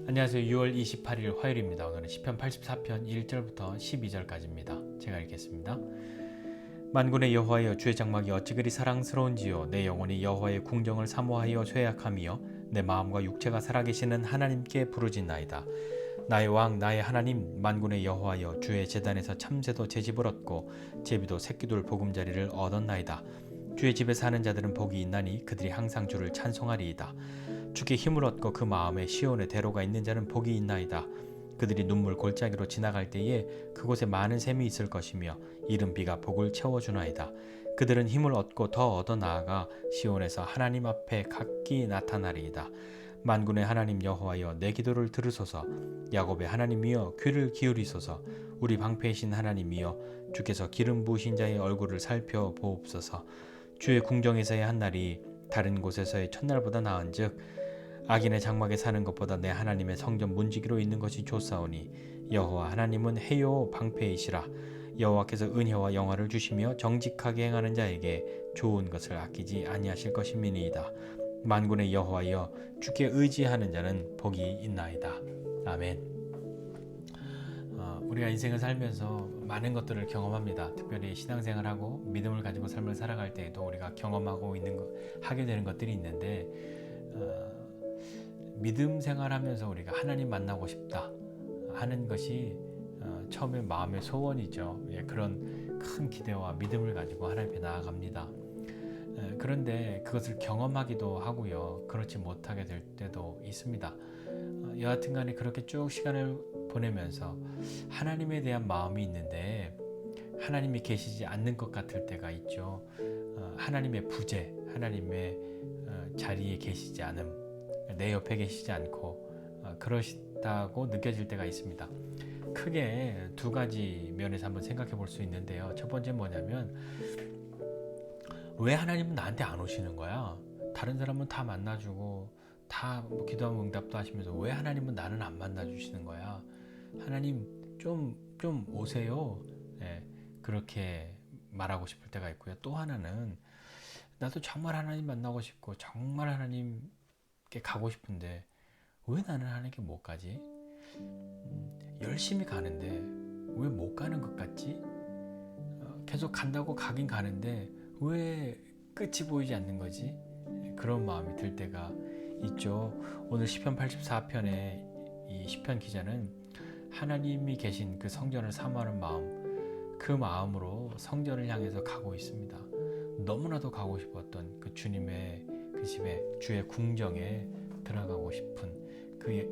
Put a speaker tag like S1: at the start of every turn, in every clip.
S1: 안녕하세요. 6월 28일 화요일입니다. 오늘은 시편 84편 1절부터 12절까지입니다. 제가 읽겠습니다. 만군의 여호와여, 주의 장막이 어찌 그리 사랑스러운지요. 내 영혼이 여호와의 궁정을 사모하여 쇠약하며 내 마음과 육체가 살아계시는 하나님께 부르짖나이다. 나의 왕 나의 하나님, 만군의 여호와여, 주의 제단에서 참새도 제 집을 얻고 제비도 새끼돌 보금자리를 얻었나이다. 주의 집에 사는 자들은 복이 있나니 그들이 항상 주를 찬송하리이다. 주께 힘을 얻고 그 마음에 시온의 대로가 있는 자는 복이 있나이다. 그들이 눈물 골짜기로 지나갈 때에 그곳에 많은 샘이 있을 것이며 이른 비가 복을 채워주나이다. 그들은 힘을 얻고 더 얻어 나아가 시온에서 하나님 앞에 각기 나타나리이다. 만군의 하나님 여호와여, 내 기도를 들으소서. 야곱의 하나님이여, 귀를 기울이소서. 우리 방패이신 하나님이여, 주께서 기름 부으신 자의 얼굴을 살펴보옵소서. 주의 궁정에서의 한 날이 다른 곳에서의 첫날보다 나은즉 악인의 장막에 사는 것보다 내 하나님의 성전 문지기로 있는 것이 좋사오니 여호와 하나님은 해요 방패이시라. 여호와께서 은혜와 영화를 주시며 정직하게 행하는 자에게 좋은 것을 아끼지 아니하실 것임이니이다. 만군의 여호와여, 주께 의지하는 자는 복이 있나이다. 아멘. 우리가 인생을 살면서 많은 것들을 경험합니다. 특별히 신앙생활하고 믿음을 가지고 삶을 살아갈 때에도 우리가 경험하고 하게 되는 것들이 있는데 믿음 생활하면서 우리가 하나님 만나고 싶다 하는 것이 처음에 마음의 소원이죠. 그런 큰 기대와 믿음을 가지고 하나님 앞에 나아갑니다. 그런데 그것을 경험하기도 하고요. 그렇지 못하게 될 때도 있습니다. 여하튼 간에 그렇게 쭉 시간을 보내면서 하나님에 대한 마음이 있는데 하나님이 계시지 않는 것 같을 때가 있죠. 하나님의 부재, 하나님의 자리에 계시지 않음, 내 옆에 계시지 않고 그러시다고 느껴질 때가 있습니다. 크게 두 가지 면에서 한번 생각해 볼 수 있는데요. 첫 번째 뭐냐면, 왜 하나님은 나한테 안 오시는 거야? 다른 사람은 다 만나주고 다 기도하면 응답도 하시면서 왜 하나님은 나는 안 만나주시는 거야? 하나님 좀 오세요. 그렇게 말하고 싶을 때가 있고요. 또 하나는 나도 정말 하나님 만나고 싶고 정말 하나님께 가고 싶은데 왜 나는 하나님께 못 가지? 열심히 가는데 왜 못 가는 것 같지? 계속 간다고 가긴 가는데 왜 끝이 보이지 않는 거지? 그런 마음이 들 때가 있죠. 오늘 시편 84편의 이 시편 기자는 하나님이 계신 그 성전을 사모하는 마음, 그 마음으로 성전을 향해서 가고 있습니다. 너무나도 가고 싶었던 그 주님의 그 집에, 주의 궁정에 들어가고 싶은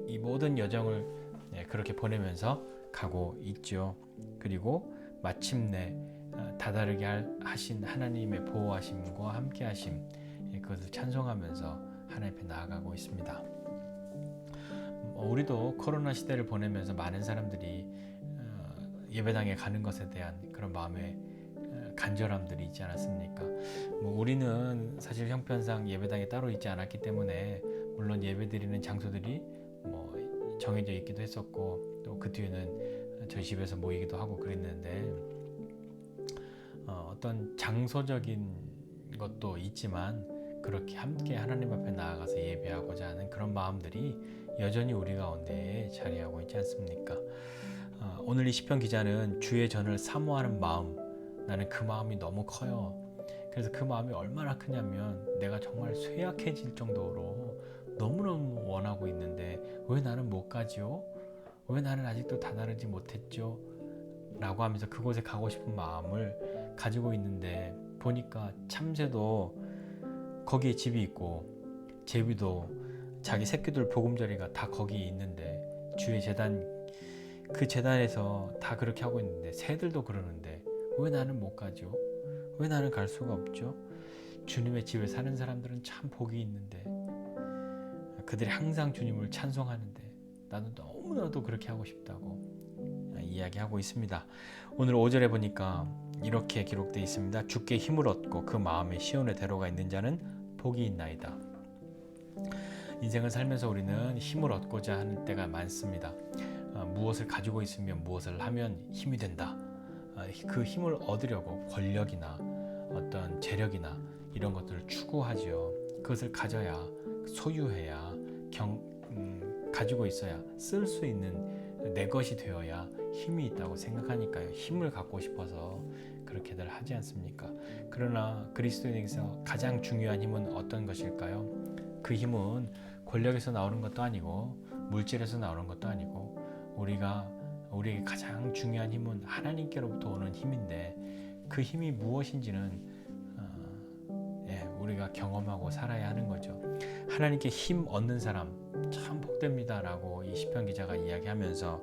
S1: 이 모든 여정을 그렇게 보내면서 가고 있죠. 그리고 마침내 다다르게 하신 하나님의 보호하심과 함께하심, 그것을 찬송하면서 하나님 앞에 나아가고 있습니다. 우리도 코로나 시대를 보내면서 많은 사람들이 예배당에 가는 것에 대한 그런 마음의 간절함들이 있지 않았습니까? 우리는 사실 형편상 예배당에 따로 있지 않았기 때문에 물론 예배드리는 장소들이 정해져 있기도 했었고 또 그 뒤에는 저희 집에서 모이기도 하고 그랬는데 어떤 장소적인 것도 있지만 그렇게 함께 하나님 앞에 나아가서 예배하고자 하는 그런 마음들이 여전히 우리 가운데 자리하고 있지 않습니까? 오늘 이 시편 기자는 주의 전을 사모하는 마음, 나는 그 마음이 너무 커요. 그래서 그 마음이 얼마나 크냐면 내가 정말 쇠약해질 정도로 너무너무 원하고 있는데 왜 나는 못 가지요? 왜 나는 아직도 다다르지 못했죠? 라고 하면서 그곳에 가고 싶은 마음을 가지고 있는데 보니까 참새도 거기에 집이 있고 제비도 자기 새끼들 보금자리가 다 거기에 있는데 주의 제단, 그 제단에서 다 그렇게 하고 있는데 새들도 그러는데 왜 나는 못 가죠? 왜 나는 갈 수가 없죠? 주님의 집에 사는 사람들은 참 복이 있는데 그들이 항상 주님을 찬송하는데 나도 너무나도 그렇게 하고 싶다고 이야기하고 있습니다. 오늘 5절에 보니까 이렇게 기록되어 있습니다. 주께 힘을 얻고 그 마음에 시온의 대로가 있는 자는 복이 있나이다. 인생을 살면서 우리는 힘을 얻고자 하는 때가 많습니다. 무엇을 가지고 있으면 무엇을 하면 힘이 된다. 그 힘을 얻으려고 권력이나 어떤 재력이나 이런 것들을 추구하지요. 그것을 가져야, 소유해야 가지고 있어야, 쓸 수 있는 내 것이 되어야 힘이 있다고 생각하니까요. 힘을 갖고 싶어서 그렇게들 하지 않습니까? 그러나 그리스도인에게서 가장 중요한 힘은 어떤 것일까요? 그 힘은 권력에서 나오는 것도 아니고 물질에서 나오는 것도 아니고 우리에게 가장 중요한 힘은 하나님께로부터 오는 힘인데, 그 힘이 무엇인지는 우리가 경험하고 살아야 하는 거죠. 하나님께 힘 얻는 사람 참 복됩니다 라고 이 시편 기자가 이야기하면서,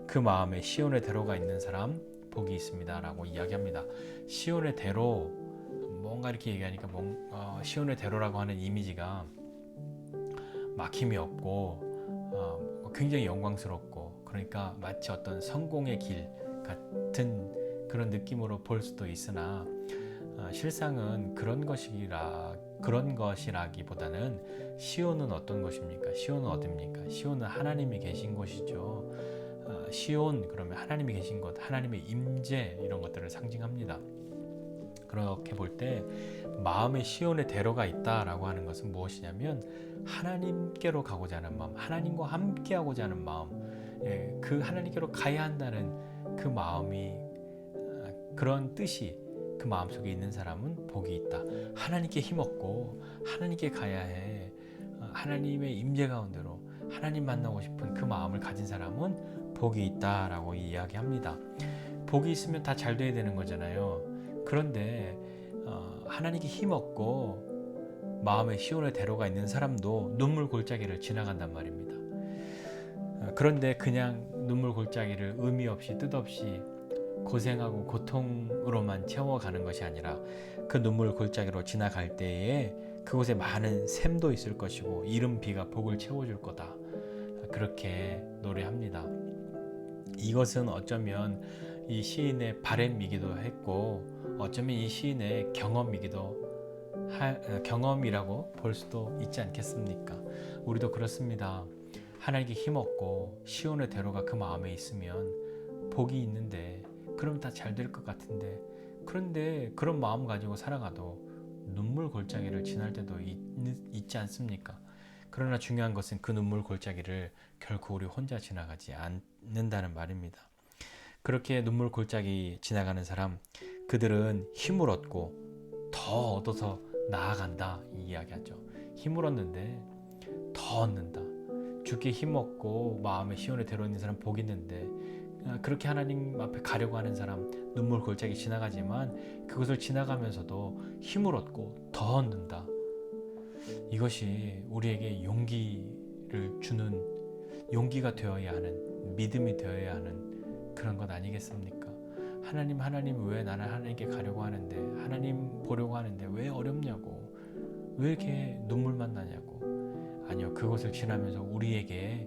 S1: 그 마음에 시온의 대로가 있는 사람 복이 있습니다 라고 이야기합니다. 시온의 대로, 뭔가 이렇게 얘기하니까 시온의 대로라고 하는 이미지가 막힘이 없고 굉장히 영광스럽고, 그러니까 마치 어떤 성공의 길 같은 그런 느낌으로 볼 수도 있으나, 실상은 그런 것이라기보다는 시온은 어떤 것입니까? 시온은 어딥니까? 시온은 하나님이 계신 곳이죠. 시온 그러면 하나님이 계신 곳, 하나님의 임재, 이런 것들을 상징합니다. 그렇게 볼 때 마음에 시온의 대로가 있다라고 하는 것은 무엇이냐면, 하나님께로 가고자 하는 마음, 하나님과 함께하고자 하는 마음, 그 하나님께로 가야 한다는 그 마음이, 그런 뜻이 그 마음속에 있는 사람은 복이 있다. 하나님께 힘없고 하나님께 가야 해. 하나님의 임재 가운데로 하나님 만나고 싶은 그 마음을 가진 사람은 복이 있다라고 이야기합니다. 복이 있으면 다 잘 돼야 되는 거잖아요. 그런데 하나님께 힘없고 마음에 시온의 대로가 있는 사람도 눈물 골짜기를 지나간단 말입니다. 그런데 그냥 눈물 골짜기를 의미 없이 뜻없이 고생하고 고통으로만 채워가는 것이 아니라, 그 눈물 골짜기로 지나갈 때에 그곳에 많은 샘도 있을 것이고 이른 비가 복을 채워줄 거다, 그렇게 노래합니다. 이것은 어쩌면 이 시인의 바램이기도 했고, 어쩌면 이 시인의 경험이라고 볼 수도 있지 않겠습니까? 우리도 그렇습니다. 하나님께 힘없고 시온의 대로가 그 마음에 있으면 복이 있는데, 그럼 다 잘 될 것 같은데, 그런데 그런 마음 가지고 살아가도 눈물 골짜기를 지날 때도 있지 않습니까? 그러나 중요한 것은 그 눈물 골짜기를 결코 우리 혼자 지나가지 않는다는 말입니다. 그렇게 눈물 골짜기 지나가는 사람, 그들은 힘을 얻고 더 얻어서 나아간다, 이 이야기하죠. 힘을 얻는데 더 얻는다. 주께 힘 얻고 마음에 시온의 대로 있는 사람 복 있는데, 그렇게 하나님 앞에 가려고 하는 사람 눈물 골짜기 지나가지만 그것을 지나가면서도 힘을 얻고 더 얻는다. 이것이 우리에게 용기를 주는, 용기가 되어야 하는, 믿음이 되어야 하는 그런 것 아니겠습니까? 하나님 왜 나는 하나님께 가려고 하는데, 하나님 보려고 하는데 왜 어렵냐고, 왜 이렇게 눈물만 나냐고. 아니요, 그것을 지나면서 우리에게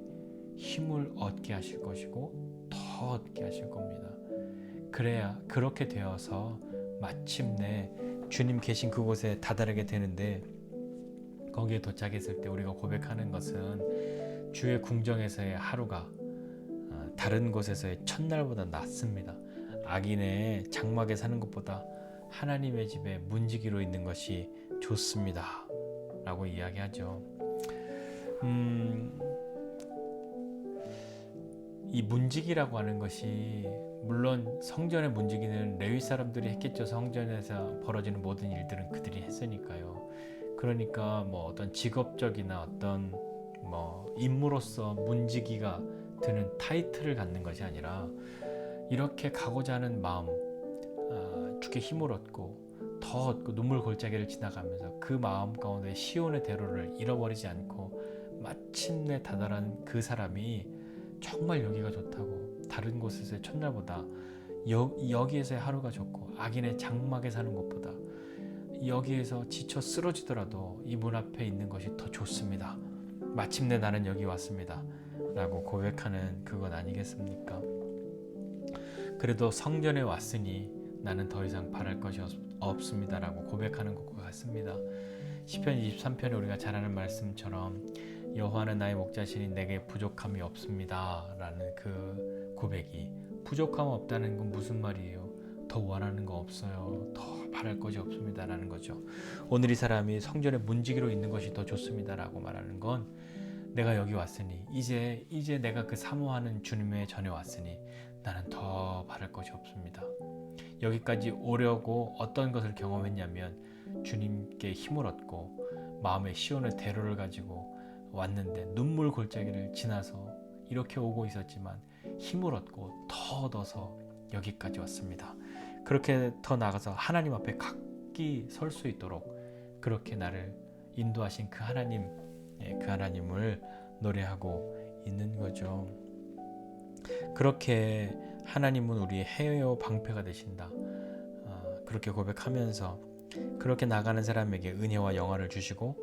S1: 힘을 얻게 하실 것이고 더 얻게 하실 겁니다. 그래야, 그렇게 되어서 마침내 주님 계신 그곳에 다다르게 되는데, 거기에 도착했을 때 우리가 고백하는 것은 주의 궁정에서의 하루가 다른 곳에서의 첫날보다 낫습니다. 악인의 장막에 사는 것보다 하나님의 집에 문지기로 있는 것이 좋습니다 라고 이야기하죠. 이 문지기라고 하는 것이, 물론 성전의 문지기는 레위 사람들이 했겠죠. 성전에서 벌어지는 모든 일들은 그들이 했으니까요. 그러니까 어떤 직업적이나 어떤 인물로서 문지기가 드는 타이틀을 갖는 것이 아니라, 이렇게 가고자 하는 마음, 주께 힘을 얻고 더 얻고 눈물 골짜기를 지나가면서 그 마음 가운데 시온의 대로를 잃어버리지 않고 마침내 다다른 그 사람이 정말 여기가 좋다고, 다른 곳에서의 첫날보다 여기에서의 하루가 좋고, 악인의 장막에 사는 것보다 여기에서 지쳐 쓰러지더라도 이 문 앞에 있는 것이 더 좋습니다. 마침내 나는 여기 왔습니다 라고 고백하는 그것 아니겠습니까? 그래도 성전에 왔으니 나는 더 이상 바랄 것이 없습니다 라고 고백하는 것과 같습니다. 시편 23편에 우리가 잘 아는 말씀처럼, 여호와는 나의 목자시니 내게 부족함이 없습니다 라는 그 고백이, 부족함 없다는 건 무슨 말이에요? 더 원하는 거 없어요, 더 바랄 것이 없습니다 라는 거죠. 오늘 이 사람이 성전의 문지기로 있는 것이 더 좋습니다 라고 말하는 건, 내가 여기 왔으니 이제 내가 그 사모하는 주님의 전에 왔으니 나는 더 바랄 것이 없습니다. 여기까지 오려고 어떤 것을 경험했냐면 주님께 힘을 얻고 마음의 시온의 대로를 가지고 왔는데 눈물 골짜기를 지나서 이렇게 오고 있었지만 힘을 얻고 더 얻어서 여기까지 왔습니다. 그렇게 더 나아가서 하나님 앞에 각기 설 수 있도록 그렇게 나를 인도하신 그 하나님, 그 하나님을 노래하고 있는 거죠. 그렇게 하나님은 우리의 해요 방패가 되신다. 그렇게 고백하면서 그렇게 나가는 사람에게 은혜와 영화를 주시고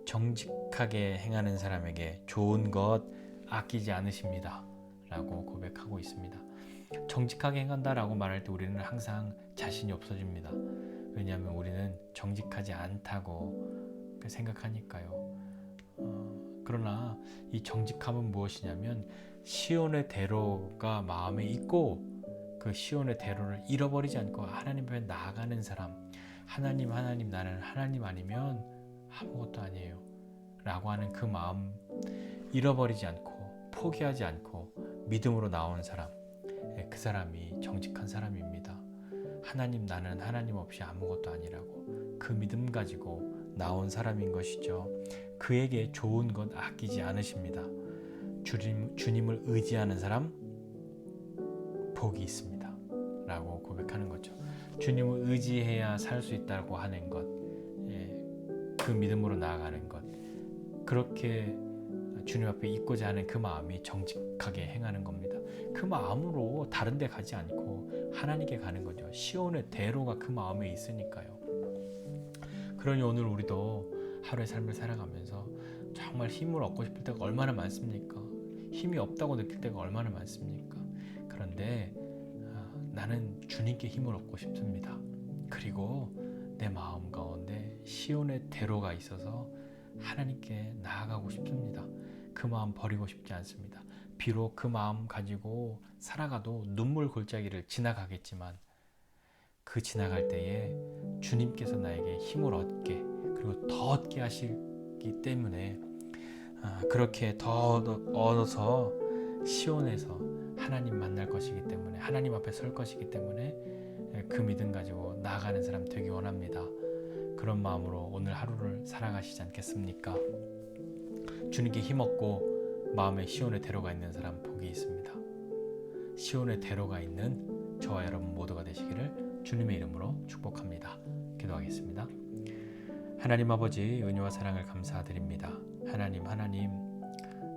S1: 정직하게 행하는 사람에게 좋은 것 아끼지 않으십니다. 라고 고백하고 있습니다. 정직하게 행한다라고 말할 때 우리는 항상 자신이 없어집니다. 왜냐하면 우리는 정직하지 않다고 생각하니까요. 그러나 이 정직함은 무엇이냐면 시온의 대로가 마음에 있고 그 시온의 대로를 잃어버리지 않고 하나님 앞에 나아가는 사람. 하나님 나는 하나님 아니면 아무것도 아니에요 라고 하는 그 마음 잃어버리지 않고 포기하지 않고 믿음으로 나온 사람, 그 사람이 정직한 사람입니다. 하나님 나는 하나님 없이 아무것도 아니라고 그 믿음 가지고 나온 사람인 것이죠. 그에게 좋은 것 아끼지 않으십니다. 주님을 의지하는 사람 복이 있습니다 라고 고백하는 거죠. 주님을 의지해야 살 수 있다고 하는 것, 그 믿음으로 나아가는 것, 그렇게 주님 앞에 있고자 하는 그 마음이 정직하게 행하는 겁니다. 그 마음으로 다른 데 가지 않고 하나님께 가는 거죠. 시온의 대로가 그 마음에 있으니까요. 그러니 오늘 우리도 하루의 삶을 살아가면서 정말 힘을 얻고 싶을 때가 얼마나 많습니까? 힘이 없다고 느낄 때가 얼마나 많습니까? 그런데 나는 주님께 힘을 얻고 싶습니다. 그리고 내 마음 가운데 시온의 대로가 있어서 하나님께 나아가고 싶습니다. 그 마음 버리고 싶지 않습니다. 비록 그 마음 가지고 살아가도 눈물 골짜기를 지나가겠지만 그 지나갈 때에 주님께서 나에게 힘을 얻게 그리고 더 얻게 하시기 때문에 그렇게 더 얻어서 시온에서 하나님 만날 것이기 때문에 하나님 앞에 설 것이기 때문에 그 믿음 가지고 나아가는 사람 되기 원합니다. 그런 마음으로 오늘 하루를 살아가시지 않겠습니까? 주님께 힘없고 마음에 시온의 대로가 있는 사람 복이 있습니다. 시온의 대로가 있는 저와 여러분 모두가 되시기를 주님의 이름으로 축복합니다. 기도하겠습니다. 하나님 아버지 은혜와 사랑을 감사드립니다. 하나님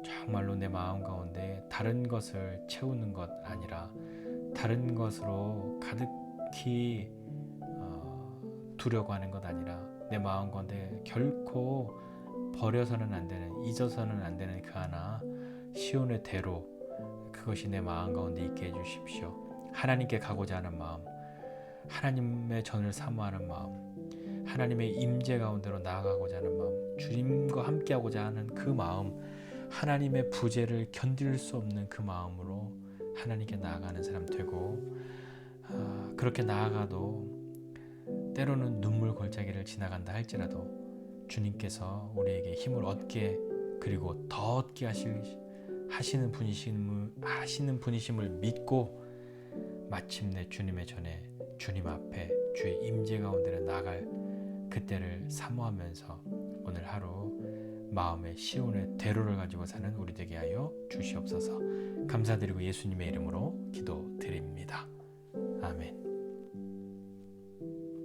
S1: 정말로 내 마음 가운데 다른 것을 채우는 것 아니라 다른 것으로 가득히 두려고 하는 것 아니라 내 마음 가운데 결코 버려서는 안 되는 잊어서는 안 되는 그 하나 시온의 대로 그것이 내 마음 가운데 있게 해주십시오. 하나님께 가고자 하는 마음, 하나님의 전을 사모하는 마음, 하나님의 임재 가운데로 나아가고자 하는 마음, 주님과 함께하고자 하는 그 마음, 하나님의 부재를 견딜 수 없는 그 마음으로 하나님께 나아가는 사람 되고 그렇게 나아가도 때로는 눈물 골짜기를 지나간다 할지라도 주님께서 우리에게 힘을 얻게 그리고 더 얻게 하시는 분이심을 믿고 마침내 주님의 전에 주님 앞에 주의 임재 가운데로 나갈 그때를 사모하면서 오늘 하루 마음의 시온의 대로를 가지고 사는 우리 되게 하여 주시옵소서. 감사드리고 예수님의 이름으로 기도드립니다.